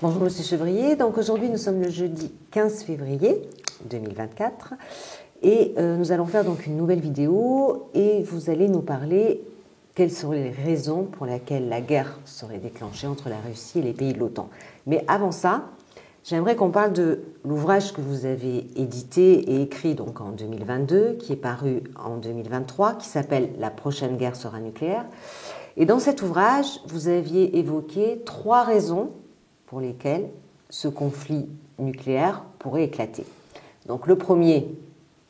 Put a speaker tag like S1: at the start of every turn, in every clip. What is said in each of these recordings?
S1: Bonjour Monsieur Chevrier, donc aujourd'hui nous sommes le jeudi 15 février 2024 et nous allons faire donc une nouvelle vidéo et vous allez nous parler quelles seraient les raisons pour lesquelles la guerre serait déclenchée entre la Russie et les pays de l'OTAN. Mais avant ça, j'aimerais qu'on parle de l'ouvrage que vous avez édité et écrit donc en 2022, qui est paru en 2023, qui s'appelle « La prochaine guerre sera nucléaire ». Et dans cet ouvrage, vous aviez évoqué 3 raisons pour lesquelles ce conflit nucléaire pourrait éclater. Donc le premier,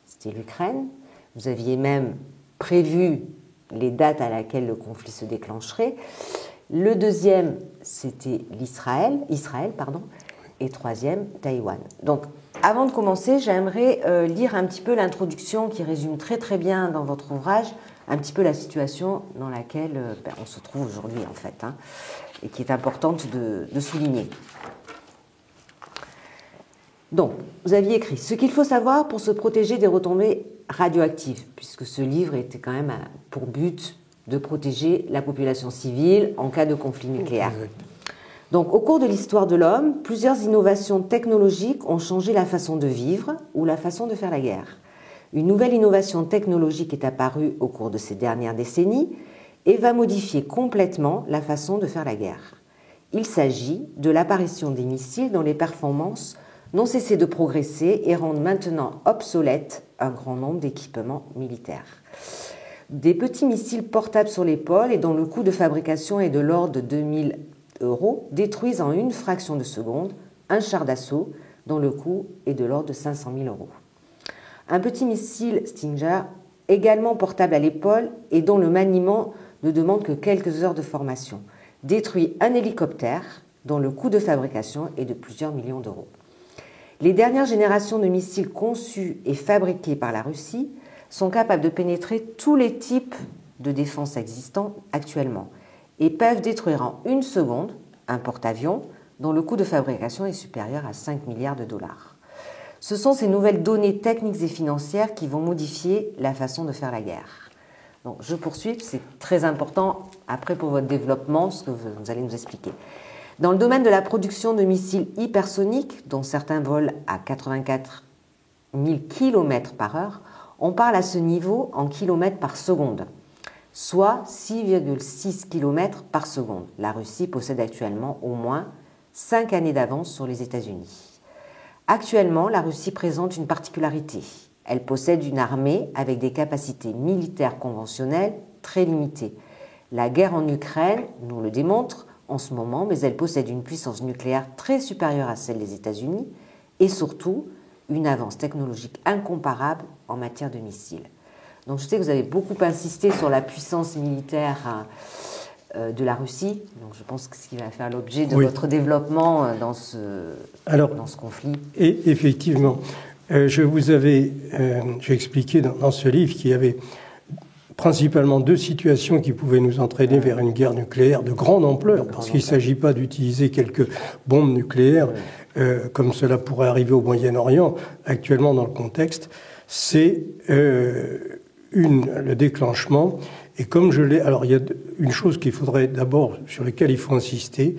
S1: c'était l'Ukraine. Vous aviez même prévu les dates à laquelle le conflit se déclencherait. Le deuxième, c'était Israël. Et troisième, Taïwan. Donc, avant de commencer, j'aimerais lire un petit peu l'introduction qui résume très très bien dans votre ouvrage un petit peu la situation dans laquelle on se trouve aujourd'hui en fait, et qui est importante de souligner. Donc, vous aviez écrit « Ce qu'il faut savoir pour se protéger des retombées radioactives », puisque ce livre était quand même pour but de protéger la population civile en cas de conflit nucléaire. Donc, au cours de l'histoire de l'homme, plusieurs innovations technologiques ont changé la façon de vivre ou la façon de faire la guerre. Une nouvelle innovation technologique est apparue au cours de ces dernières décennies et va modifier complètement la façon de faire la guerre. Il s'agit de l'apparition des missiles dont les performances n'ont cessé de progresser et rendent maintenant obsolètes un grand nombre d'équipements militaires. Des petits missiles portables sur l'épaule et dont le coût de fabrication est de l'ordre de 2000 € détruisent en une fraction de seconde un char d'assaut dont le coût est de l'ordre de 500 000 €. Un petit missile Stinger, également portable à l'épaule et dont le maniement ne demande que quelques heures de formation, détruit un hélicoptère dont le coût de fabrication est de plusieurs millions d'euros. Les dernières générations de missiles conçus et fabriqués par la Russie sont capables de pénétrer tous les types de défense existants actuellement et peuvent détruire en une seconde un porte-avions dont le coût de fabrication est supérieur à 5 milliards de dollars. Ce sont ces nouvelles données techniques et financières qui vont modifier la façon de faire la guerre. Donc, je poursuis, c'est très important après pour votre développement, ce que vous allez nous expliquer. Dans le domaine de la production de missiles hypersoniques, dont certains volent à 84 000 km par heure, on parle à ce niveau en kilomètres par seconde, soit 6,6 km par seconde. La Russie possède actuellement au moins 5 années d'avance sur les États-Unis. Actuellement, la Russie présente une particularité. Elle possède une armée avec des capacités militaires conventionnelles très limitées. La guerre en Ukraine nous le démontre en ce moment, mais elle possède une puissance nucléaire très supérieure à celle des États-Unis et surtout une avance technologique incomparable en matière de missiles. Donc je sais que vous avez beaucoup insisté sur la puissance militaire de la Russie, donc je pense que ce qui va faire l'objet de votre développement dans ce conflit.
S2: Et effectivement, j'ai expliqué dans ce livre qu'il y avait principalement 2 situations qui pouvaient nous entraîner vers une guerre nucléaire de grande ampleur, parce qu'il ne s'agit pas d'utiliser quelques bombes nucléaires comme cela pourrait arriver au Moyen-Orient actuellement dans le contexte. C'est le déclenchement. Et comme je l'ai... Alors, il y a une chose qu'il faudrait d'abord, sur laquelle il faut insister,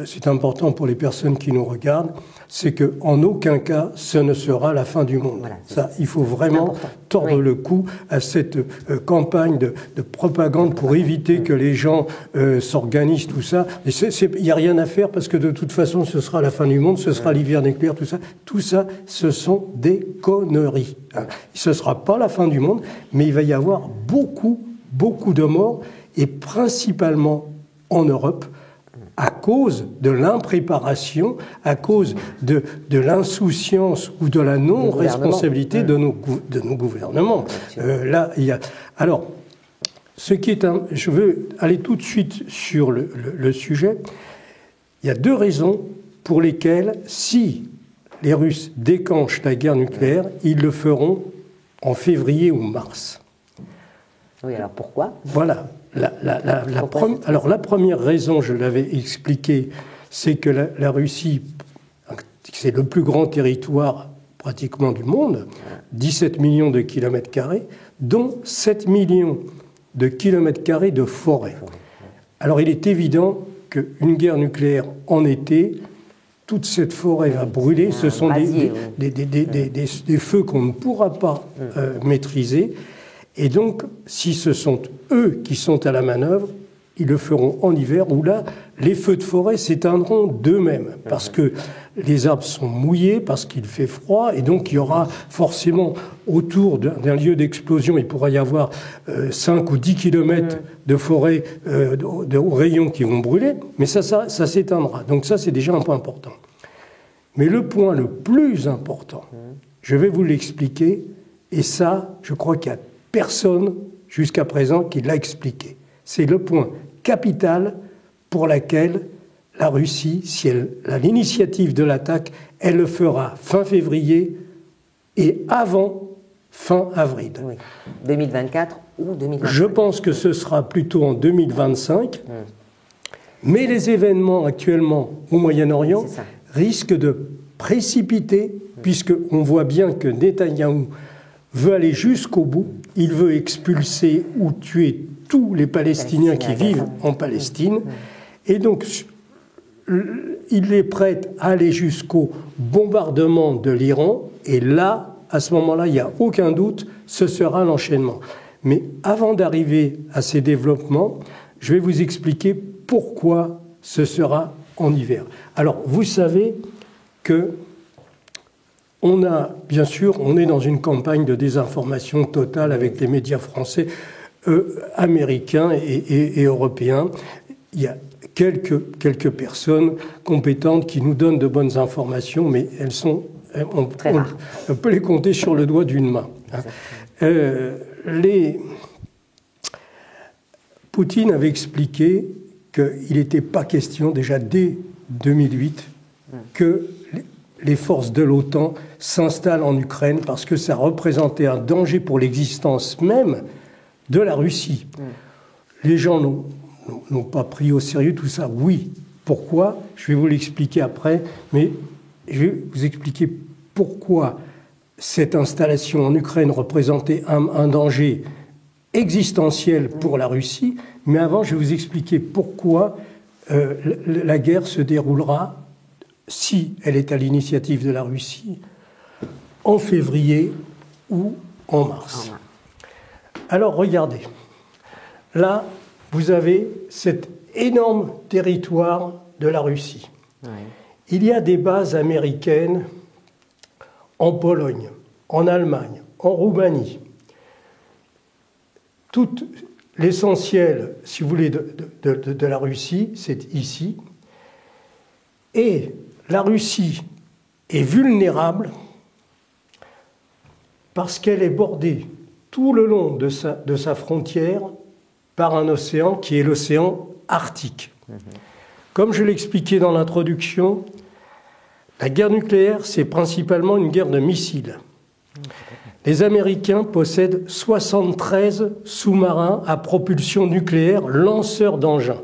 S2: c'est important pour les personnes qui nous regardent, c'est qu'en aucun cas, ce ne sera la fin du monde. Voilà, ça, il faut vraiment tordre le cou à cette campagne de propagande pour éviter que les gens s'organisent, tout ça. Il n'y a rien à faire parce que de toute façon, ce sera la fin du monde, ce sera l'hiver nucléaire, tout ça. Tout ça, ce sont des conneries. Ce ne sera pas la fin du monde, mais il va y avoir beaucoup de morts, et principalement en Europe, à cause de l'impréparation, à cause de l'insouciance ou de la non-responsabilité de nos gouvernements. Là, il y a... Alors, je veux aller tout de suite sur le sujet. Il y a 2 raisons pour lesquelles, si les Russes déclenchent la guerre nucléaire, ils le feront en février ou mars.
S1: Oui, alors pourquoi ?
S2: Voilà. Alors la première raison, je l'avais expliqué, c'est que la Russie, c'est le plus grand territoire pratiquement du monde, 17 millions de kilomètres carrés, dont 7 millions de kilomètres carrés de forêt. Alors il est évident qu'une guerre nucléaire en été toute cette forêt va brûler. Ce sont des feux qu'on ne pourra pas maîtriser. Et donc, si ce sont eux qui sont à la manœuvre, ils le feront en hiver, où là, les feux de forêt s'éteindront d'eux-mêmes, parce que les arbres sont mouillés, parce qu'il fait froid, et donc il y aura forcément, autour d'un lieu d'explosion, il pourra y avoir 5 ou 10 kilomètres de forêt de rayons qui vont brûler, mais ça s'éteindra. Donc ça, c'est déjà un point important. Mais le point le plus important, je vais vous l'expliquer, et ça, je crois qu'il n'y a personne jusqu'à présent qui l'a expliqué. C'est le point capital pour lequel la Russie, si elle a l'initiative de l'attaque, elle le fera fin février et avant fin avril.
S1: Oui. 2024 ou 2025.
S2: Je pense que ce sera plutôt en 2025, mais les événements actuellement au Moyen-Orient risquent de précipiter, puisqu'on voit bien que Netanyahou veut aller jusqu'au bout, il veut expulser ou tuer tous les Palestiniens qui vivent en Palestine, et donc il est prêt à aller jusqu'au bombardement de l'Iran, et là, à ce moment-là, il n'y a aucun doute, ce sera l'enchaînement. Mais avant d'arriver à ces développements, je vais vous expliquer pourquoi ce sera en hiver. Alors, vous savez que on est dans une campagne de désinformation totale avec les médias français, américains et européens. Il y a quelques personnes compétentes qui nous donnent de bonnes informations, mais on peut les compter sur le doigt d'une main. Poutine avait expliqué qu'il n'était pas question, déjà dès 2008, que les forces de l'OTAN s'installent en Ukraine parce que ça représentait un danger pour l'existence même de la Russie. Les gens n'ont pas pris au sérieux tout ça. Oui. Pourquoi? Je vais vous l'expliquer après, mais je vais vous expliquer pourquoi cette installation en Ukraine représentait un danger existentiel pour la Russie. Mais avant, je vais vous expliquer pourquoi la guerre se déroulera, si elle est à l'initiative de la Russie, en février ou en mars. Alors, regardez. Là, vous avez cet énorme territoire de la Russie. Oui. Il y a des bases américaines en Pologne, en Allemagne, en Roumanie. Tout l'essentiel, si vous voulez, de la Russie, c'est ici. Et la Russie est vulnérable parce qu'elle est bordée tout le long de sa frontière par un océan qui est l'océan Arctique. Comme je l'expliquais dans l'introduction, la guerre nucléaire, c'est principalement une guerre de missiles. Les Américains possèdent 73 sous-marins à propulsion nucléaire, lanceurs d'engins.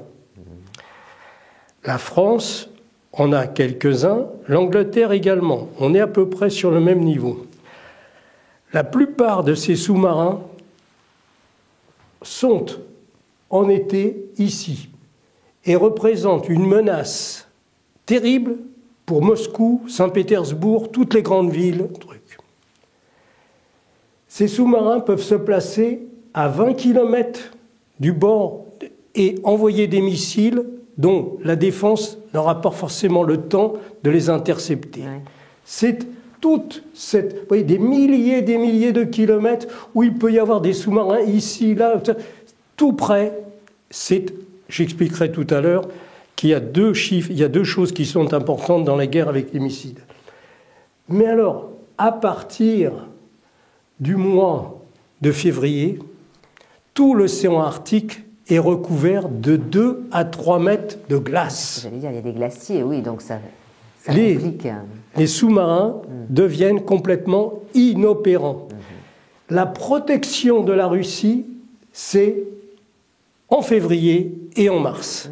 S2: La France en a quelques-uns, l'Angleterre également. On est à peu près sur le même niveau. La plupart de ces sous-marins sont en été ici et représentent une menace terrible pour Moscou, Saint-Pétersbourg, toutes les grandes villes. Ces sous-marins peuvent se placer à 20 km du bord et envoyer des missiles dont la défense n'aura pas forcément le temps de les intercepter. Ouais. C'est toute cette, vous voyez, des milliers de kilomètres où il peut y avoir des sous-marins ici, là, tout près. J'expliquerai tout à l'heure qu'il y a deux chiffres, il y a deux choses qui sont importantes dans la guerre avec les missiles. Mais alors, à partir du mois de février, tout l'océan Arctique est recouvert de 2 à 3 mètres de glace.
S1: J'allais dire, il y a des glaciers, oui, donc ça complique.
S2: Les sous-marins deviennent complètement inopérants. La protection de la Russie, c'est en février et en mars.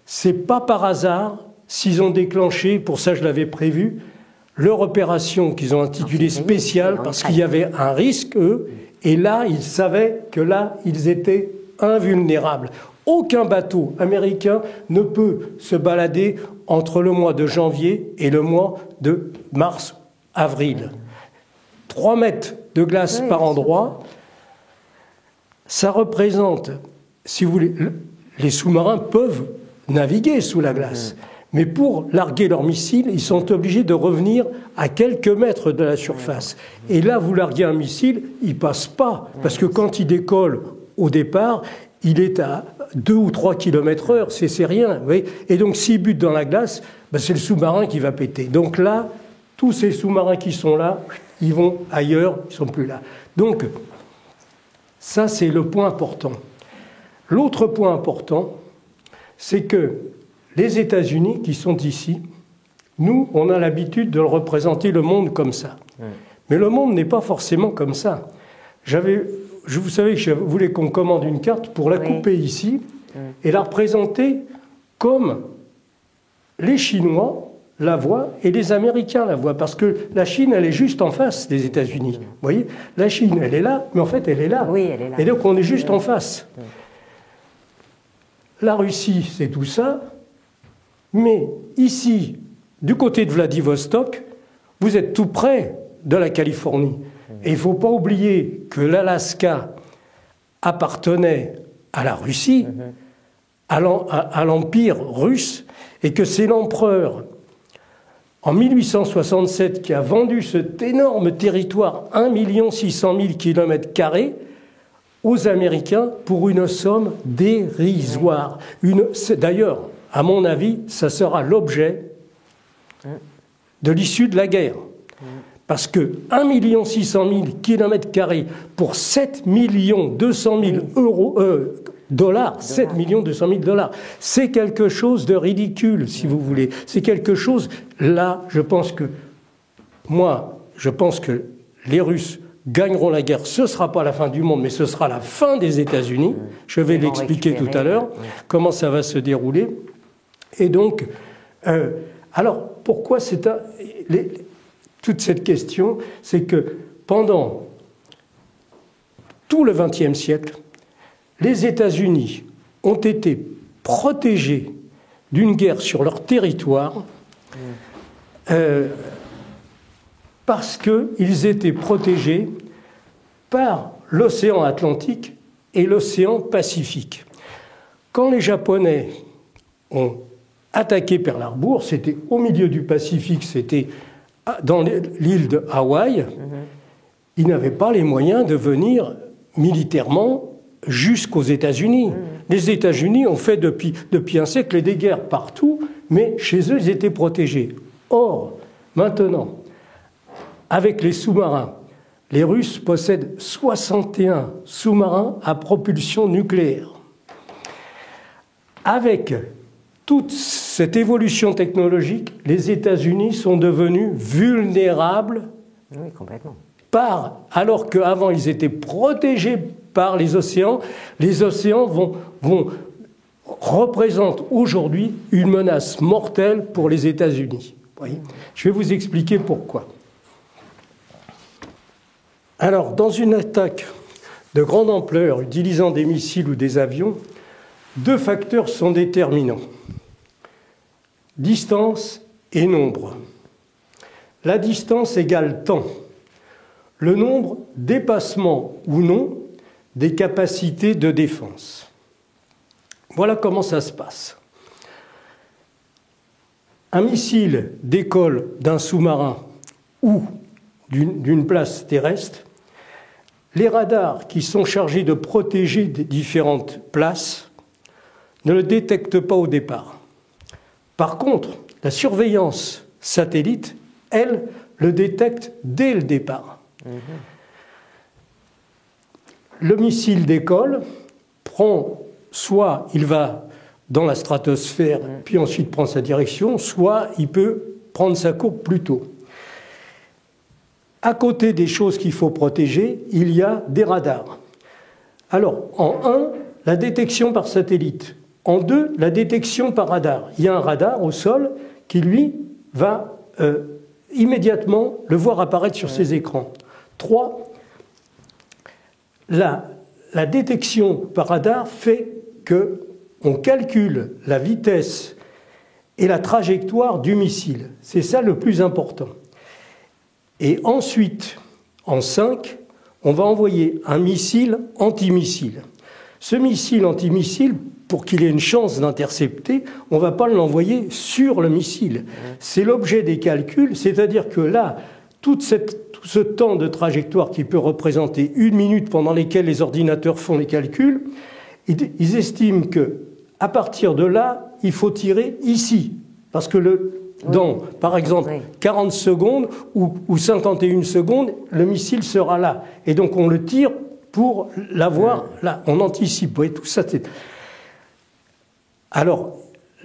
S2: C'est pas par hasard s'ils ont déclenché, pour ça je l'avais prévu, leur opération qu'ils ont intitulée spéciale, parce qu'il y avait un risque, eux, et là, ils savaient que là, ils étaient invulnérables. Aucun bateau américain ne peut se balader entre le mois de janvier et le mois de mars-avril. 3 mètres de glace par endroit, ça représente, si vous voulez, les sous-marins peuvent naviguer sous la glace. Mais pour larguer leurs missiles, ils sont obligés de revenir à quelques mètres de la surface. Et là, vous larguez un missile, il ne passe pas. Parce que quand il décolle au départ, il est à 2 ou 3 km/h, c'est rien. Vous voyez. Et donc, s'il bute dans la glace, ben, c'est le sous-marin qui va péter. Donc là, tous ces sous-marins qui sont là, ils vont ailleurs, ils ne sont plus là. Donc, ça, c'est le point important. L'autre point important, c'est que les États-Unis qui sont ici, nous, on a l'habitude de représenter le monde comme ça. Mais le monde n'est pas forcément comme ça. Vous savez que je voulais qu'on commande une carte pour la couper ici et la représenter comme les Chinois la voient et les Américains la voient. Parce que la Chine, elle est juste en face des États-Unis. Vous voyez, la Chine, elle est là, mais en fait, elle est là.
S1: Oui, elle est là.
S2: Et donc, on est juste en face. La Russie, c'est tout ça. Mais ici, du côté de Vladivostok, vous êtes tout près de la Californie. Et il ne faut pas oublier que l'Alaska appartenait à la Russie, à l'Empire russe, et que c'est l'empereur, en 1867, qui a vendu cet énorme territoire, 1 600 000 km² aux Américains pour une somme dérisoire. D'ailleurs, à mon avis, ça sera l'objet de l'issue de la guerre. Parce que 1 600 000 km² pour 7 200 000 dollars, 7 200 000 dollars, c'est quelque chose de ridicule, si vous voulez. C'est quelque chose, là, je pense que les Russes gagneront la guerre. Ce ne sera pas la fin du monde, mais ce sera la fin des États-Unis. Je vais l'expliquer tout à l'heure, comment ça va se dérouler. Et donc, alors, pourquoi toute cette question, c'est que pendant tout le XXe siècle, les États-Unis ont été protégés d'une guerre sur leur territoire parce qu'ils étaient protégés par l'océan Atlantique et l'océan Pacifique. Quand les Japonais ont attaqué Pearl Harbor, c'était au milieu du Pacifique, c'était dans l'île de Hawaï, ils n'avaient pas les moyens de venir militairement jusqu'aux États-Unis. Les États-Unis ont fait depuis un siècle des guerres partout, mais chez eux, ils étaient protégés. Or, maintenant, avec les sous-marins, les Russes possèdent 61 sous-marins à propulsion nucléaire. Avec toute cette évolution technologique, les États-Unis sont devenus vulnérables.
S1: Oui, complètement.
S2: Alors qu'avant, ils étaient protégés par les océans représentent aujourd'hui une menace mortelle pour les États-Unis. Je vais vous expliquer pourquoi. Alors, dans une attaque de grande ampleur utilisant des missiles ou des avions, 2 facteurs sont déterminants. Distance et nombre. La distance égale temps. Le nombre, dépassement ou non, des capacités de défense. Voilà comment ça se passe. Un missile décolle d'un sous-marin ou d'une place terrestre. Les radars qui sont chargés de protéger des différentes places ne le détectent pas au départ. Par contre, la surveillance satellite, elle, le détecte dès le départ. Le missile décolle, soit il va dans la stratosphère, puis ensuite prend sa direction, soit il peut prendre sa courbe plus tôt. À côté des choses qu'il faut protéger, il y a des radars. Alors, en 1, la détection par satellite. En 2, la détection par radar. Il y a un radar au sol qui, lui, va immédiatement le voir apparaître sur ses écrans. 3, la détection par radar fait que on calcule la vitesse et la trajectoire du missile. C'est ça le plus important. Et ensuite, en 5, on va envoyer un missile antimissile. Ce missile antimissile, pour qu'il ait une chance d'intercepter, on ne va pas l'envoyer sur le missile. C'est l'objet des calculs, c'est-à-dire que là, tout ce temps de trajectoire qui peut représenter 1 minute pendant laquelle les ordinateurs font les calculs, ils estiment qu'à partir de là, il faut tirer ici. Parce que dans, par exemple, 40 secondes ou 51 secondes, le missile sera là. Et donc on le tire pour l'avoir là. On anticipe. Vous voyez, tout ça, c'est... Alors,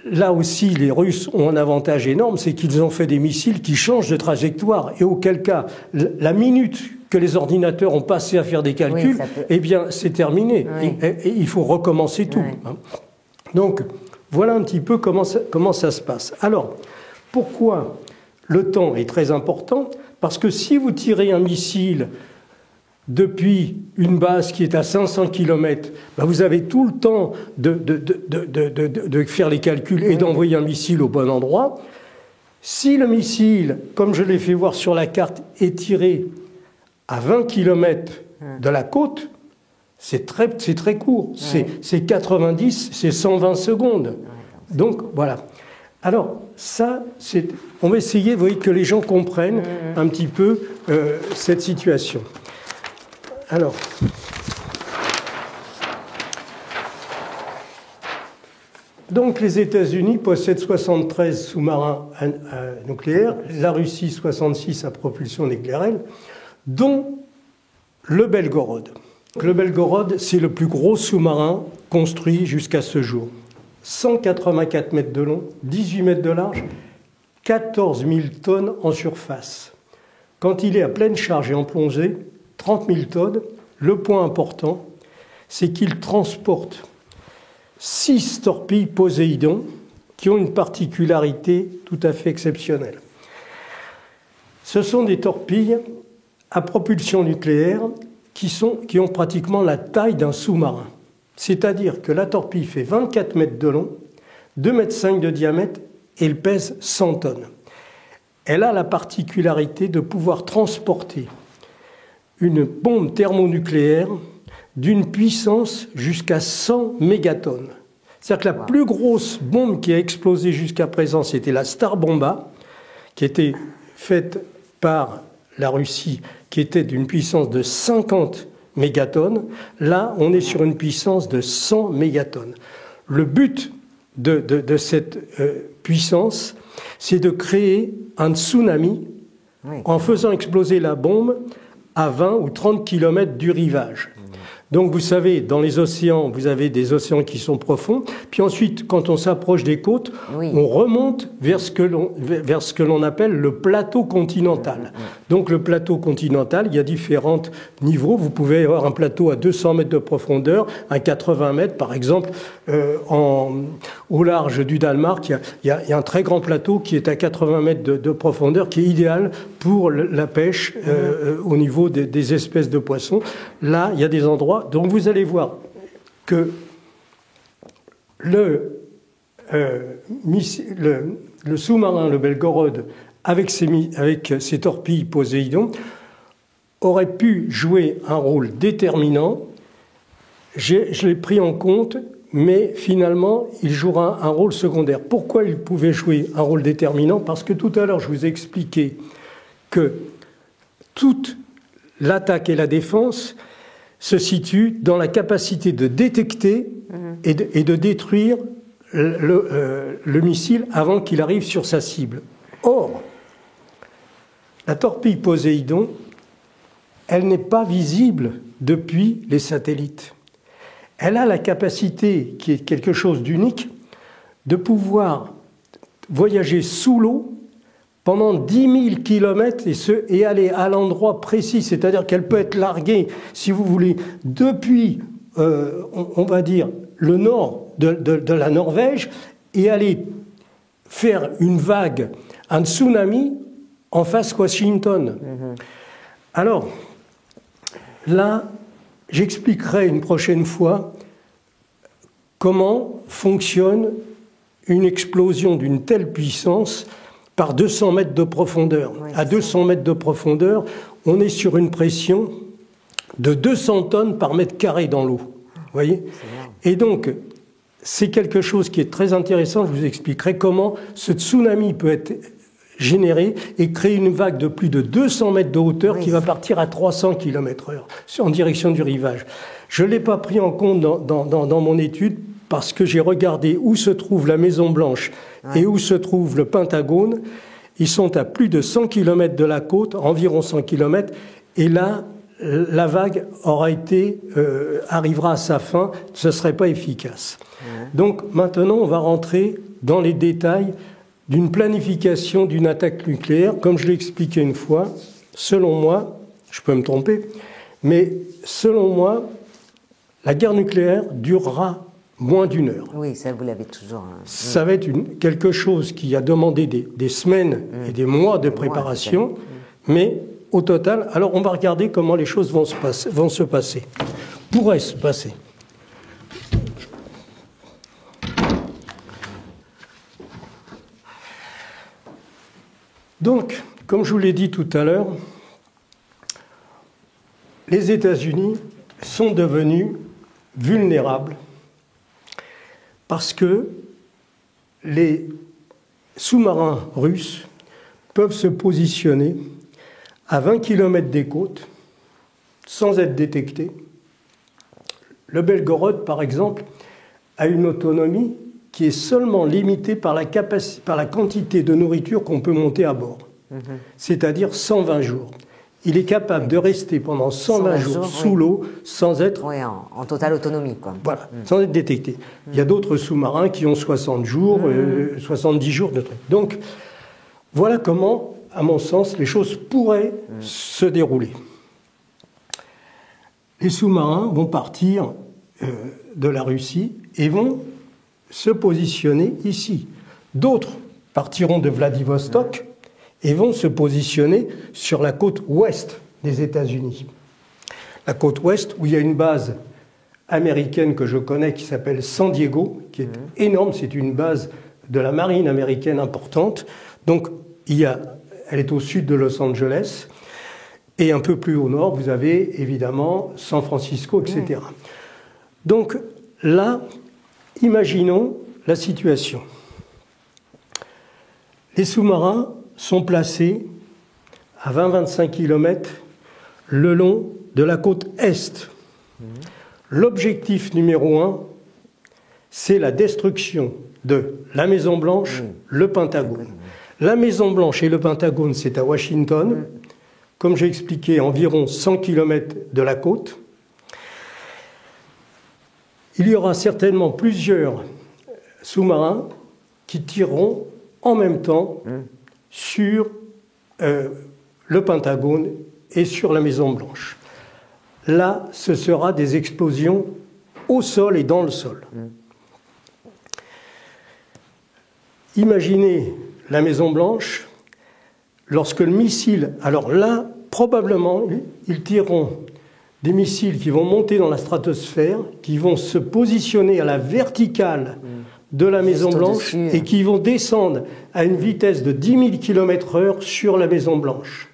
S2: là aussi, les Russes ont un avantage énorme, c'est qu'ils ont fait des missiles qui changent de trajectoire. Et auquel cas, la minute que les ordinateurs ont passé à faire des calculs, eh bien, c'est terminé. Et il faut recommencer tout. Donc, voilà un petit peu comment ça se passe. Alors, pourquoi le temps est très important? Parce que si vous tirez un missile depuis une base qui est à 500 km, ben vous avez tout le temps de faire les calculs et d'envoyer un missile au bon endroit. Si le missile, comme je l'ai fait voir sur la carte, est tiré à 20 km de la côte, c'est très court. C'est 90, c'est 120 secondes. Donc, voilà. Alors, ça, on va essayer, vous voyez, que les gens comprennent un petit peu cette situation. Alors, donc les États-Unis possèdent 73 sous-marins nucléaires, la Russie 66 à propulsion nucléaire, dont le Belgorod. Le Belgorod, c'est le plus gros sous-marin construit jusqu'à ce jour. 184 mètres de long, 18 mètres de large, 14 000 tonnes en surface. Quand il est à pleine charge et en plongée, 30 000 tonnes. Le point important, c'est qu'il transporte 6 torpilles Poséidon qui ont une particularité tout à fait exceptionnelle. Ce sont des torpilles à propulsion nucléaire qui ont pratiquement la taille d'un sous-marin. C'est-à-dire que la torpille fait 24 mètres de long, 2,5 mètres de diamètre et elle pèse 100 tonnes. Elle a la particularité de pouvoir transporter une bombe thermonucléaire d'une puissance jusqu'à 100 mégatonnes. C'est-à-dire que la plus grosse bombe qui a explosé jusqu'à présent, c'était la Starbomba, qui était faite par la Russie, qui était d'une puissance de 50 mégatonnes. Là, on est sur une puissance de 100 mégatonnes. Le but de cette puissance, c'est de créer un tsunami en faisant exploser la bombe à 20 ou 30 km du rivage. Donc vous savez, dans les océans, vous avez des océans qui sont profonds, puis ensuite, quand on s'approche des côtes, on remonte vers ce que l'on appelle le plateau continental. Donc le plateau continental, il y a différents niveaux. Vous pouvez avoir un plateau à 200 mètres de profondeur, à 80 mètres, par exemple, au large du Danemark, il y a un très grand plateau qui est à 80 mètres de profondeur, qui est idéal pour la pêche au niveau des espèces de poissons. Là, il y a des endroits. Donc vous allez voir que le sous-marin, le Belgorod, avec ses torpilles Poséidon, aurait pu jouer un rôle déterminant. Je l'ai pris en compte, mais finalement, il jouera un rôle secondaire. Pourquoi il pouvait jouer un rôle déterminant? Parce que tout à l'heure, je vous ai expliqué que toute l'attaque et la défense se situe dans la capacité de détecter et de détruire le missile avant qu'il arrive sur sa cible. Or, la torpille Poséidon, elle n'est pas visible depuis les satellites. Elle a la capacité, qui est quelque chose d'unique, de pouvoir voyager sous l'eau pendant 10 000 kilomètres et aller à l'endroit précis, c'est-à-dire qu'elle peut être larguée, si vous voulez, depuis, on va dire, le nord de la Norvège et aller faire une vague, un tsunami en face Washington. Alors, là, j'expliquerai une prochaine fois comment fonctionne une explosion d'une telle puissance par 200 mètres de profondeur.
S1: Oui,
S2: à 200 mètres de profondeur, on est sur une pression de 200 tonnes par mètre carré dans l'eau. Vous voyez ? Et donc, c'est quelque chose qui est très intéressant. Je vous expliquerai comment ce tsunami peut être généré et créer une vague de plus de 200 mètres de hauteur qui va partir à 300 km/h en direction du rivage. Je ne l'ai pas pris en compte dans mon étude parce que j'ai regardé où se trouve la Maison-Blanche et où se trouve le Pentagone. Ils sont à plus de 100 km de la côte, environ 100 km, et là, la vague arrivera à sa fin, ce ne serait pas efficace. Donc maintenant, on va rentrer dans les détails d'une planification d'une attaque nucléaire. Comme je l'ai expliqué une fois, selon moi, je peux me tromper, mais selon moi, la guerre nucléaire durera moins d'1 heure.
S1: Oui, ça vous l'avez toujours.
S2: Ça va être quelque chose qui a demandé des semaines et des mois de préparation, mais au total, alors on va regarder comment les choses vont se passer. Pourraient se passer. Donc, comme je vous l'ai dit tout à l'heure, les États-Unis sont devenus vulnérables parce que les sous-marins russes peuvent se positionner à 20 km des côtes sans être détectés. Le Belgorod, par exemple, a une autonomie qui est seulement limitée par la quantité de nourriture qu'on peut monter à bord, c'est-à-dire 120 jours. Il est capable de rester pendant 120 jours sous l'eau sans être...
S1: Oui, en totale autonomie, quoi.
S2: Voilà, sans être détecté. Il y a d'autres sous-marins qui ont 60 jours, 70 jours de trucs. Donc, voilà comment, à mon sens, les choses pourraient se dérouler. Les sous-marins vont partir de la Russie et vont se positionner ici. D'autres partiront de Vladivostok et vont se positionner sur la côte ouest des États-Unis. La côte ouest, où il y a une base américaine que je connais qui s'appelle San Diego, qui est énorme, c'est une base de la marine américaine importante. Donc, elle est au sud de Los Angeles, et un peu plus au nord, vous avez évidemment San Francisco, etc. Donc là, imaginons la situation. Les sous-marins sont placés à 20-25 km le long de la côte est. L'objectif numéro 1, c'est la destruction de la Maison-Blanche, le Pentagone. La Maison-Blanche et le Pentagone, c'est à Washington, comme j'ai expliqué, environ 100 km de la côte. Il y aura certainement plusieurs sous-marins qui tireront en même temps sur le Pentagone et sur la Maison-Blanche. Là, ce sera des explosions au sol et dans le sol. Imaginez la Maison-Blanche, lorsque le missile... Alors là, probablement, ils tireront des missiles qui vont monter dans la stratosphère, qui vont se positionner à la verticale de la Maison-Blanche et qui vont descendre à une vitesse de 10 000 km/h sur la Maison-Blanche.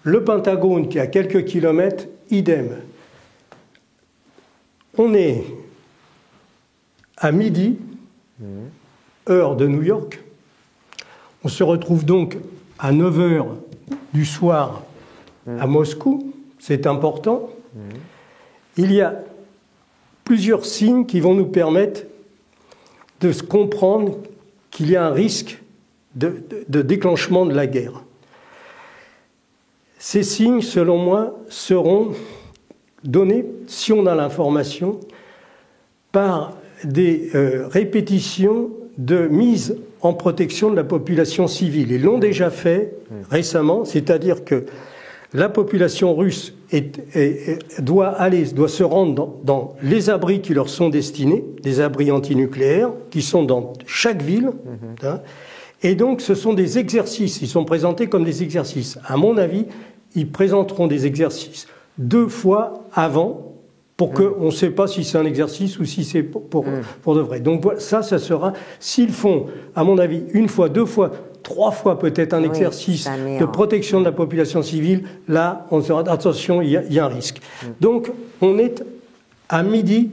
S2: Le Pentagone, qui est à quelques kilomètres, idem. On est à midi, heure de New York. On se retrouve donc à 9 h du soir à Moscou. C'est important. Il y a plusieurs signes qui vont nous permettre de se comprendre qu'il y a un risque de déclenchement de la guerre. Ces signes, selon moi, seront donnés, si on a l'information, par des répétitions de mise en protection de la population civile. Ils l'ont déjà fait récemment, c'est-à-dire que la population russe doit se rendre dans les abris qui leur sont destinés, des abris antinucléaires, qui sont dans chaque ville. Et donc, ce sont des exercices. Ils sont présentés comme des exercices. À mon avis, ils présenteront des exercices 2 fois avant pour qu'on ne sait pas si c'est un exercice ou si c'est pour de vrai. Donc voilà, ça sera, s'ils font, à mon avis, une fois, 2 fois, 3 fois peut-être un exercice de protection de la population civile, là, on sera, attention, il y a un risque. Donc, on est à midi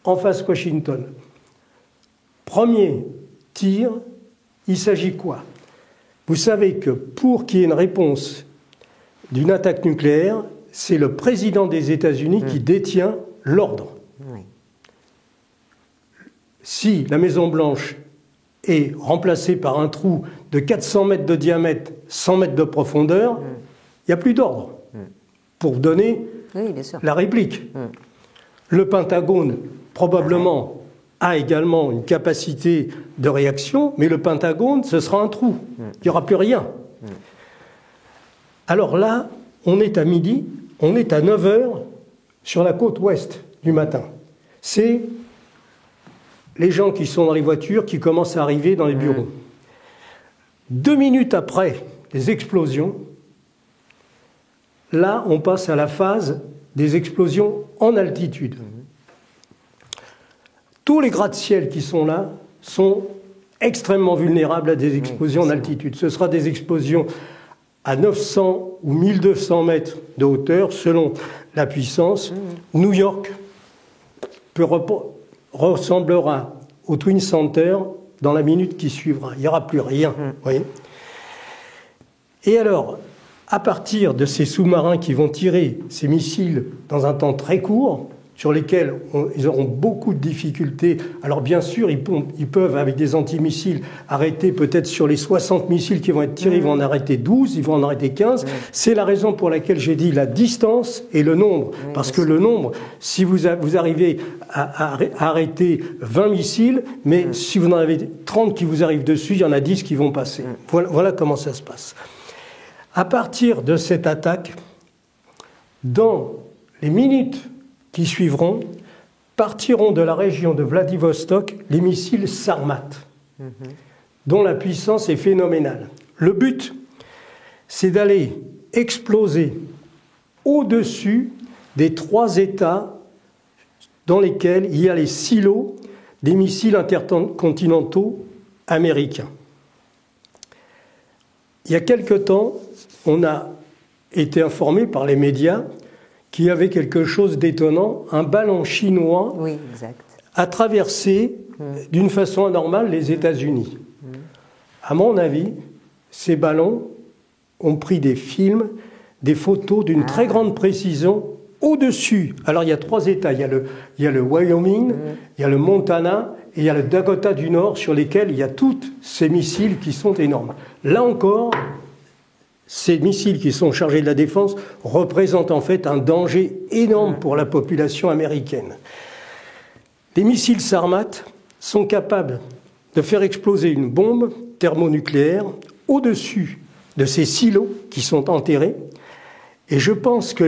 S2: en face Washington. Premier tir, il s'agit quoi? Vous savez que pour qu'il y ait une réponse d'une attaque nucléaire, c'est le président des États-Unis qui détient l'ordre. Oui. Si la Maison-Blanche est remplacée par un trou de 400 mètres de diamètre, 100 mètres de profondeur, il n'y a plus d'ordre pour donner la réplique. Le Pentagone, probablement, a également une capacité de réaction, mais le Pentagone, ce sera un trou. Il n'y aura plus rien. Alors là, on est à midi, on est à 9 h sur la côte ouest du matin. C'est les gens qui sont dans les voitures qui commencent à arriver dans les bureaux. 2 minutes après les explosions, là, on passe à la phase des explosions en altitude. Tous les gratte-ciel qui sont là sont extrêmement vulnérables à des explosions en altitude. Ce sera des explosions à 900 ou 1200 mètres de hauteur, selon la puissance. New York ressemblera au Twin Center dans la minute qui suivra. Il n'y aura plus rien. Voyez. Et alors, à partir de ces sous-marins qui vont tirer ces missiles dans un temps très court, sur lesquels ils auront beaucoup de difficultés. Alors bien sûr, ils peuvent, avec des antimissiles, arrêter peut-être sur les 60 missiles qui vont être tirés, ils vont en arrêter 12, ils vont en arrêter 15. C'est la raison pour laquelle j'ai dit la distance et le nombre. Parce que le nombre, si vous arrivez à arrêter 20 missiles, mais si vous en avez 30 qui vous arrivent dessus, il y en a 10 qui vont passer. Voilà comment ça se passe. À partir de cette attaque, dans les minutes qui suivront, partiront de la région de Vladivostok les missiles Sarmat, dont la puissance est phénoménale. Le but, c'est d'aller exploser au-dessus des 3 États dans lesquels il y a les silos des missiles intercontinentaux américains. Il y a quelque temps, on a été informé par les médias qu'il y avait quelque chose d'étonnant. Un ballon chinois a traversé d'une façon anormale les États-Unis. À mon avis, ces ballons ont pris des films, des photos d'une très grande précision au-dessus. Alors il y a 3 États, il y a le Wyoming, il y a le Montana et il y a le Dakota du Nord, sur lesquels il y a tous ces missiles qui sont énormes. Là encore, ces missiles qui sont chargés de la défense représentent en fait un danger énorme pour la population américaine. Les missiles Sarmat sont capables de faire exploser une bombe thermonucléaire au-dessus de ces silos qui sont enterrés. Et je pense que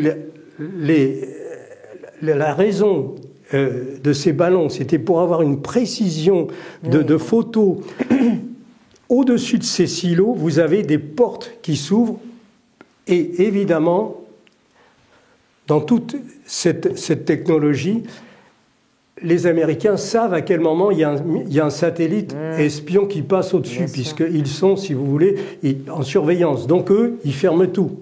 S2: la raison de ces ballons, c'était pour avoir une précision de photos. Au-dessus de ces silos, vous avez des portes qui s'ouvrent et évidemment, dans toute cette technologie, les Américains savent à quel moment il y a un satellite espion qui passe au-dessus, puisqu'ils sont, si vous voulez, en surveillance. Donc eux, ils ferment tout.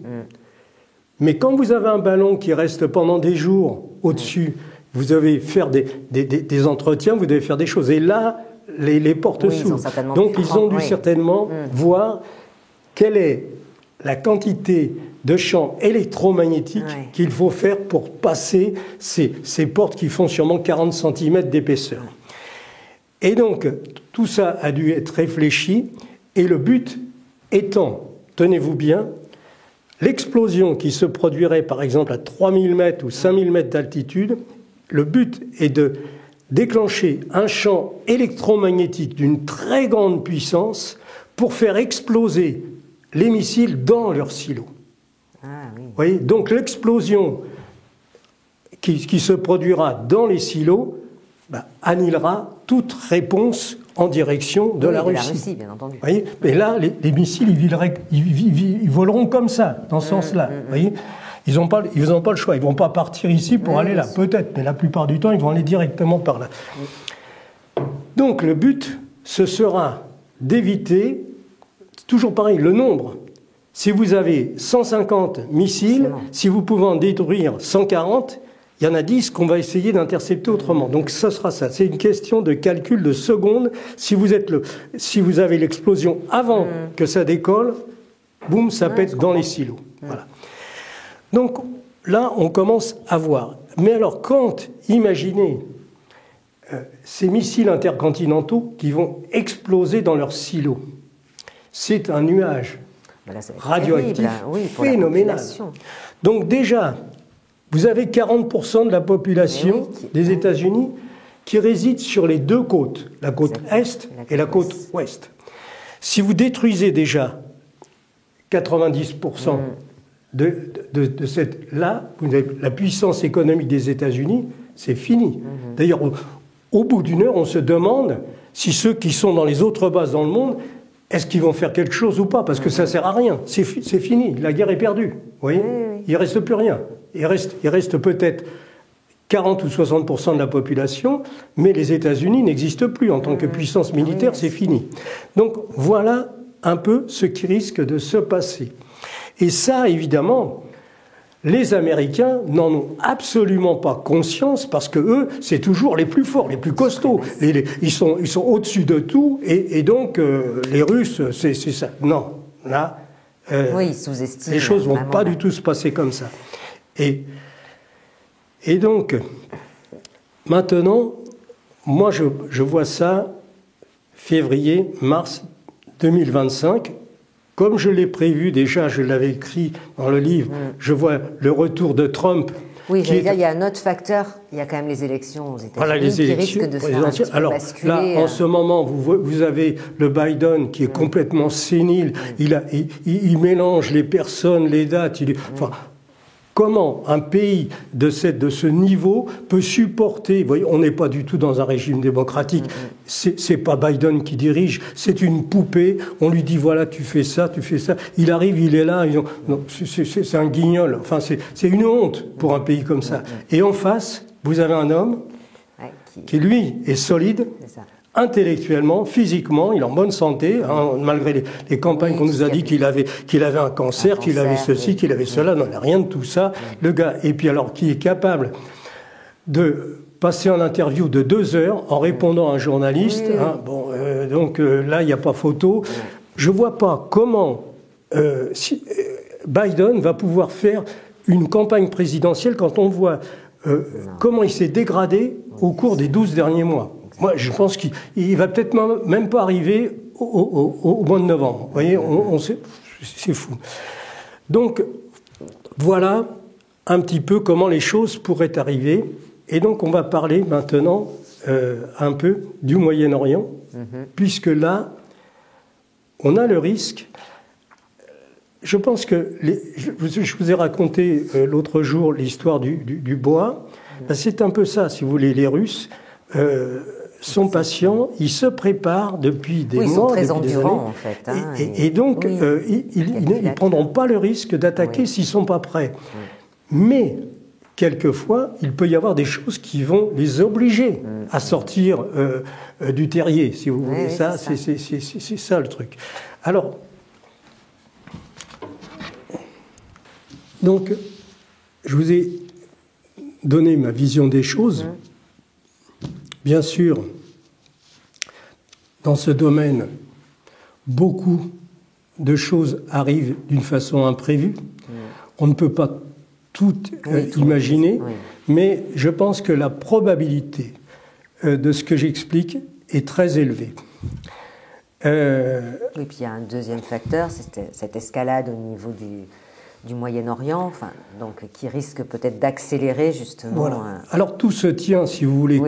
S2: Mais quand vous avez un ballon qui reste pendant des jours au-dessus, vous devez faire des entretiens, vous devez faire des choses. Et là, les portes s'ouvrent. Donc ils ont dû certainement voir quelle est la quantité de champs électromagnétiques qu'il faut faire pour passer ces portes qui font sûrement 40 cm d'épaisseur. Et donc tout ça a dû être réfléchi et le but étant, tenez-vous bien, l'explosion qui se produirait par exemple à 3000 mètres ou 5000 mètres d'altitude, le but est de déclencher un champ électromagnétique d'une très grande puissance pour faire exploser les missiles dans leurs silos. Vous voyez, donc l'explosion qui se produira dans les silos annihilera toute réponse en direction de la Russie.
S1: La Russie, bien entendu.
S2: Vous voyez, mais là, les missiles, ils voleront comme ça, dans ce sens-là. Vous voyez. Ils n'ont pas le choix. Ils ne vont pas partir ici pour aller là. Peut-être, mais la plupart du temps, ils vont aller directement par là. Donc, le but, ce sera d'éviter, toujours pareil, le nombre. Si vous avez 150 missiles, si vous pouvez en détruire 140, il y en a 10 qu'on va essayer d'intercepter autrement. Donc, ça sera ça. C'est une question de calcul de secondes. Si vous avez l'explosion avant que ça décolle, boum, ça pète dans les silos. Voilà. Donc, là, on commence à voir. Mais alors, imaginez ces missiles intercontinentaux qui vont exploser dans leurs silos. C'est un nuage radioactif phénoménal. Donc déjà, vous avez 40% de la population des États-Unis qui réside sur les deux côtes, la côte Est et la côte Ouest. Si vous détruisez déjà 90% de cette-là, la puissance économique des États-Unis, c'est fini. D'ailleurs, au bout d'une heure, on se demande si ceux qui sont dans les autres bases dans le monde, est-ce qu'ils vont faire quelque chose ou pas? Parce que ça ne sert à rien. C'est fini. La guerre est perdue. Vous voyez, il ne reste plus rien. Il reste peut-être 40 ou 60% de la population, mais les États-Unis n'existent plus. En tant que puissance militaire, c'est fini. Donc voilà un peu ce qui risque de se passer. Et ça, évidemment, les Américains n'en ont absolument pas conscience parce que eux, c'est toujours les plus forts, les plus costauds. Ils sont au-dessus de tout et donc les Russes, c'est ça. Non, là,
S1: ils sous-estiment.
S2: Les choses ne vont pas du tout se passer comme ça. Et donc, maintenant, moi, je vois ça février, mars 2025. Comme je l'ai prévu déjà, je l'avais écrit dans le livre, je vois le retour de Trump.
S1: Oui, il y a un autre facteur, il y a quand même les élections aux États-Unis qui risquent de faire un petit peu basculer.
S2: Là, en ce moment, vous avez le Biden qui est complètement sénile, il mélange les personnes, les dates, comment un pays de ce niveau peut supporter... Vous voyez, on n'est pas du tout dans un régime démocratique. C'est pas Biden qui dirige, c'est une poupée. On lui dit, voilà, tu fais ça, tu fais ça. Il arrive, il est là. C'est un guignol. Enfin, c'est une honte pour un pays comme ça. Et en face, vous avez un homme qui, lui, est solide. Intellectuellement, physiquement, il est en bonne santé, hein, malgré les campagnes qu'on nous a dit qu'il avait un cancer, qu'il avait ceci, qu'il avait cela, non, il n'a rien de tout ça. Le gars, et puis alors, qui est capable de passer un interview de 2 heures en répondant à un journaliste, hein, donc là, il n'y a pas photo. Je ne vois pas comment Biden va pouvoir faire une campagne présidentielle quand on voit comment il s'est dégradé au cours des 12 derniers mois. Moi, je pense qu'il va peut-être même pas arriver au mois de novembre. Vous voyez, c'est fou. Donc, voilà un petit peu comment les choses pourraient arriver. Et donc, on va parler maintenant un peu du Moyen-Orient, puisque là, on a le risque. Je pense que, je vous ai raconté l'autre jour l'histoire du bois. C'est un peu ça, si vous voulez, les Russes. Sont patients, ils se préparent depuis des mois, depuis des années. En fait, hein, et donc, ils ne prendront pas le risque d'attaquer s'ils ne sont pas prêts. Mais, quelquefois, il peut y avoir des choses qui vont les obliger à sortir du terrier, si vous voulez. C'est ça le truc. Alors, donc, je vous ai donné ma vision des choses. Bien sûr, dans ce domaine, beaucoup de choses arrivent d'une façon imprévue. On ne peut pas tout imaginer, mais je pense que la probabilité de ce que j'explique est très élevée.
S1: Oui, puis il y a un deuxième facteur, c'est cette escalade au niveau du Moyen-Orient, enfin, donc, qui risque peut-être d'accélérer justement.
S2: Voilà. Alors tout se tient, si vous voulez.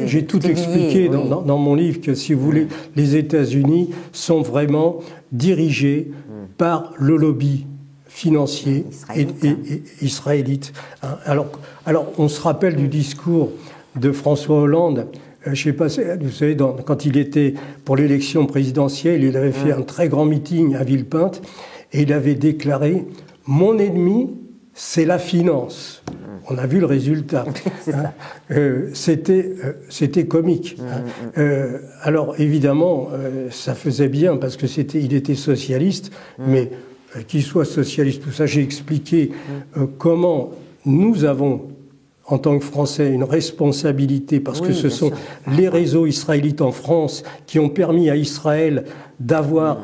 S2: J'ai tout expliqué dans mon livre que, si vous voulez, les États-Unis sont vraiment dirigés par le lobby financier israélite. Alors, on se rappelle du discours de François Hollande. Je ne sais pas, vous savez, quand il était pour l'élection présidentielle, il avait fait un très grand meeting à Villepinte et il avait déclaré: mon ennemi, c'est la finance. On a vu le résultat. Hein. C'était comique. Alors évidemment, ça faisait bien parce que il était socialiste, mais qu'il soit socialiste, tout ça, j'ai expliqué comment nous avons, en tant que Français, une responsabilité parce que ce sont les réseaux israélites en France qui ont permis à Israël d'avoir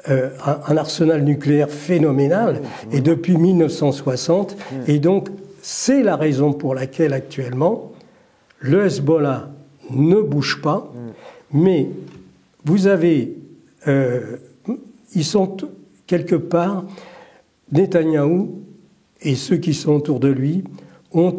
S2: un arsenal nucléaire phénoménal, et depuis 1960, et donc c'est la raison pour laquelle actuellement le Hezbollah ne bouge pas, mais vous avez, ils sont quelque part, Netanyahou et ceux qui sont autour de lui ont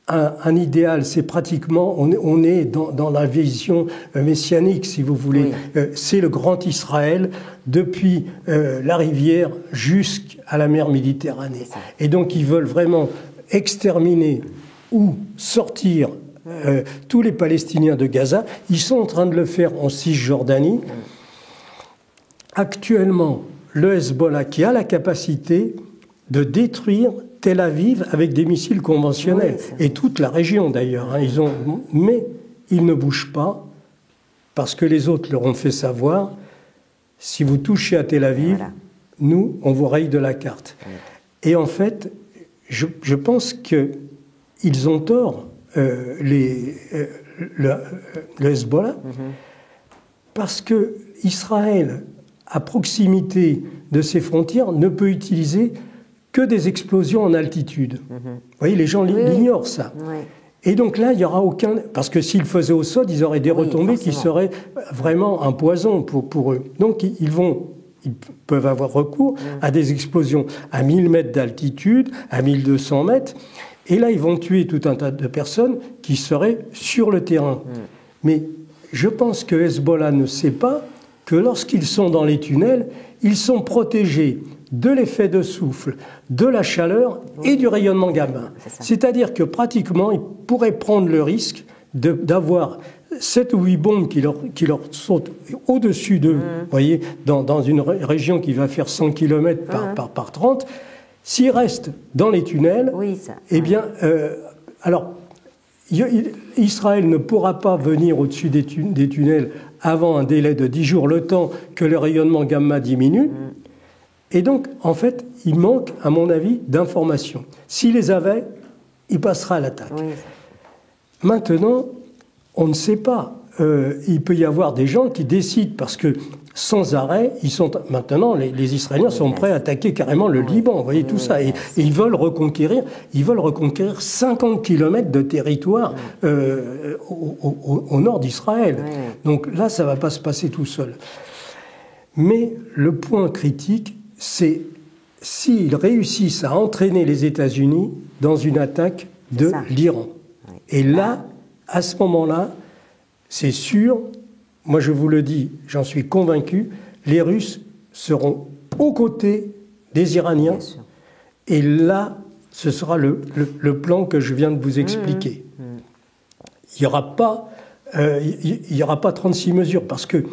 S2: un idéal, c'est pratiquement, on est dans la vision messianique, si vous voulez. Oui. C'est le grand Israël depuis la rivière jusqu'à la mer Méditerranée. Et donc ils veulent vraiment exterminer ou sortir tous les Palestiniens de Gaza. Ils sont en train de le faire en Cisjordanie. Actuellement, le Hezbollah qui a la capacité de détruire Tel Aviv avec des missiles conventionnels, et toute la région d'ailleurs. Hein, mais ils ne bougent pas parce que les autres leur ont fait savoir, si vous touchez à Tel Aviv, nous, on vous raye de la carte. Et en fait, je pense qu'ils ont tort, le Hezbollah, parce que Israël, à proximité de ses frontières, ne peut utiliser que des explosions en altitude. Vous voyez, les gens l'ignorent, ça. Oui. Et donc là, il n'y aura aucun... Parce que s'ils faisaient au sol, ils auraient des retombées forcément, qui seraient vraiment un poison pour eux. Donc ils peuvent avoir recours à des explosions à 1000 mètres d'altitude, à 1200 mètres. Et là, ils vont tuer tout un tas de personnes qui seraient sur le terrain. Mais je pense que Hezbollah ne sait pas que lorsqu'ils sont dans les tunnels, ils sont protégés de l'effet de souffle, de la chaleur et du rayonnement gamma. C'est-à-dire que pratiquement, ils pourraient prendre le risque d'avoir 7 ou 8 bombes qui leur sautent au-dessus d'eux, vous voyez, dans une région qui va faire 100 km par 30. S'ils restent dans les tunnels, eh bien, alors, Israël ne pourra pas venir au-dessus des tunnels avant un délai de 10 jours, le temps que le rayonnement gamma diminue. Et donc, en fait, il manque, à mon avis, d'informations. S'il les avait, il passera à l'attaque. Maintenant, on ne sait pas. Il peut y avoir des gens qui décident, parce que sans arrêt, maintenant, les Israéliens sont prêts à attaquer carrément le Liban, vous voyez tout ça. Et ils veulent reconquérir 50 km de territoire au nord d'Israël. Donc là, ça ne va pas se passer tout seul. Mais le point critique, c'est s'ils réussissent à entraîner les États-Unis dans une attaque de l'Iran. Et là, à ce moment-là, c'est sûr, moi je vous le dis, j'en suis convaincu, les Russes seront aux côtés des Iraniens. Et là, ce sera le plan que je viens de vous expliquer. Il n'y aura pas 36 mesures, parce que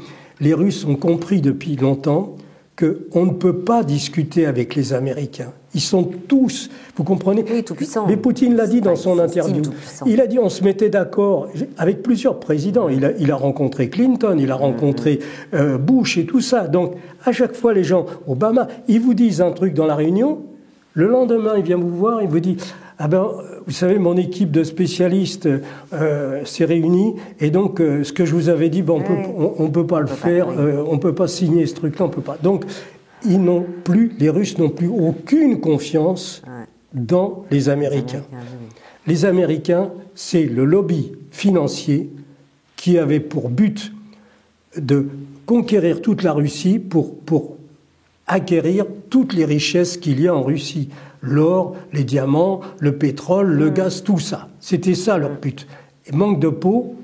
S2: les Russes ont compris depuis longtemps qu'on ne peut pas discuter avec les Américains. Ils sont tous, vous comprenez,
S1: tout puissants.
S2: Mais Poutine l'a dit dans son interview. Il a dit on se mettait d'accord avec plusieurs présidents. Il a rencontré Clinton, il a rencontré Bush et tout ça. Donc à chaque fois les gens, Obama, ils vous disent un truc dans la réunion, le lendemain il vient vous voir, il vous dit ah ben, vous savez, mon équipe de spécialistes s'est réunie, et donc ce que je vous avais dit, ben, on peut pas le faire, on peut pas signer ce truc-là, on peut pas. Donc les Russes n'ont plus aucune confiance dans les Américains. Les Américains, c'est le lobby financier qui avait pour but de conquérir toute la Russie pour acquérir toutes les richesses qu'il y a en Russie. L'or, les diamants, le pétrole, le gaz, tout ça. C'était ça leur but. Et manque de peau,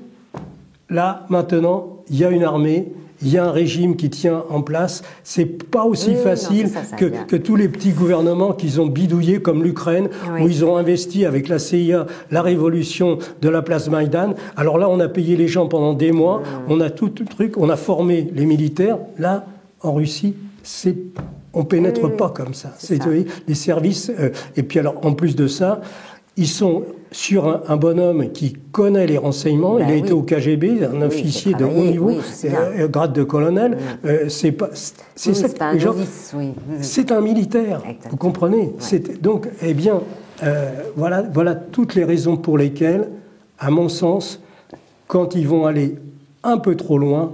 S2: là, maintenant, il y a une armée, il y a un régime qui tient en place. C'est pas aussi facile que tous les petits gouvernements qu'ils ont bidouillés, comme l'Ukraine, où ils ont investi avec la CIA la révolution de la place Maïdan. Alors là, on a payé les gens pendant des mois, on a tout le truc, on a formé les militaires. Là, en Russie, c'est On pénètre pas comme ça. C'est les services. Et puis alors, en plus de ça, ils sont sur un bonhomme qui connaît les renseignements. Il a été au KGB, un officier de haut niveau, grade de colonel. C'est pas. C'est un novice, c'est un militaire. Exactement. Vous comprenez. Donc, eh bien, voilà toutes les raisons pour lesquelles, à mon sens, quand ils vont aller un peu trop loin,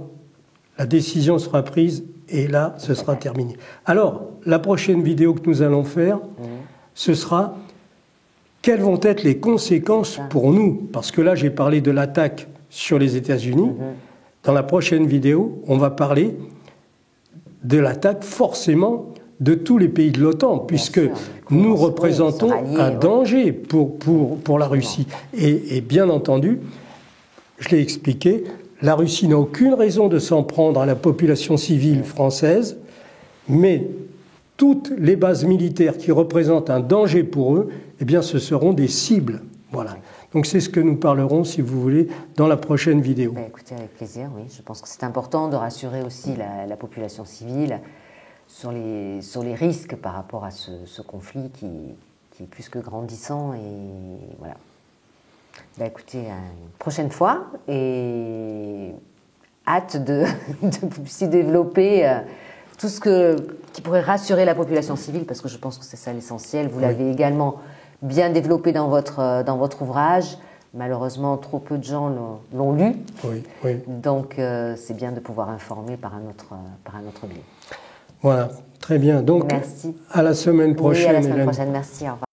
S2: la décision sera prise et là, ce sera terminé. Alors, la prochaine vidéo que nous allons faire, ce sera quelles vont être les conséquences pour nous. Parce que là, j'ai parlé de l'attaque sur les États-Unis. Dans la prochaine vidéo, on va parler de l'attaque forcément de tous les pays de l'OTAN, puisque nous représentons un danger pour la Russie. Et bien entendu, je l'ai expliqué, la Russie n'a aucune raison de s'en prendre à la population civile française, mais toutes les bases militaires qui représentent un danger pour eux, eh bien, ce seront des cibles. Voilà. Donc c'est ce que nous parlerons, si vous voulez, dans la prochaine vidéo.
S1: Écoutez, avec plaisir, oui. Je pense que c'est important de rassurer aussi la population civile sur les risques par rapport à ce conflit qui est plus que grandissant. Et voilà. Écoutez, une prochaine fois, et hâte de aussi développer tout ce qui pourrait rassurer la population civile, parce que je pense que c'est ça l'essentiel. Vous l'avez également bien développé dans votre ouvrage. Malheureusement, trop peu de gens l'ont lu. Donc, c'est bien de pouvoir informer par un autre biais.
S2: Voilà, très bien. Donc,
S1: merci.
S2: À la semaine prochaine.
S1: À la semaine prochaine. Merci, au revoir.